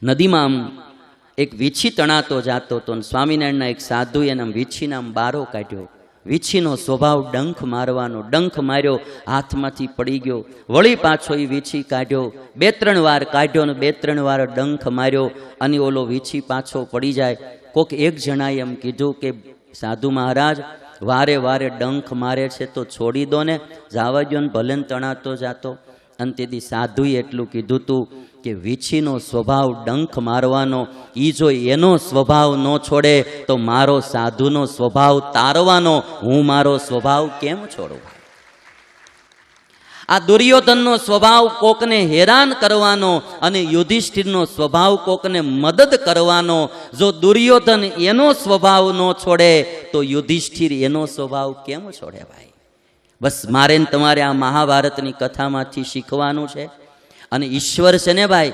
નદીમાં આમ એક વીછી તણાતો જાતો હતો અને સ્વામિનારાયણના એક સાધુએ આમ વીછીને આમ બારો કાઢ્યો. વીછીનો સ્વભાવ ડંખ મારવાનો. ડંખ માર્યો, હાથમાંથી પડી ગયો. વળી પાછો એ વીછી કાઢ્યો, 2-3 વાર કાઢ્યો અને 2-3 વાર ડંખ માર્યો અને ઓલો વીછી પાછો પડી જાય. કોક એક જણાએ એમ કીધું કે સાધુ મહારાજ, વારે વારે ડંખ મારે છે તો છોડી દો ને, જાવા દો ને, ભલે તણાતો જાતો. અને તેથી સાધુએ એટલું કીધું તું કે વીછીનો સ્વભાવ ડંખ મારવાનો, એ જો એનો સ્વભાવ ન છોડે તો મારો સાધુનો સ્વભાવ તારવાનો, હું મારો સ્વભાવ કેમ છોડું? આ દુર્યોધનનો સ્વભાવ કોકને હેરાન કરવાનો અને યુધિષ્ઠિરનો સ્વભાવ કોકને મદદ કરવાનો. જો દુર્યોધન એનો સ્વભાવ ન છોડે તો યુધિષ્ઠિર એનો સ્વભાવ કેમ છોડે? ભાઈ, બસ મારે તમારે આ મહાભારતની કથામાંથી શીખવાનું છે. અને ઈશ્વર છે ને ભાઈ,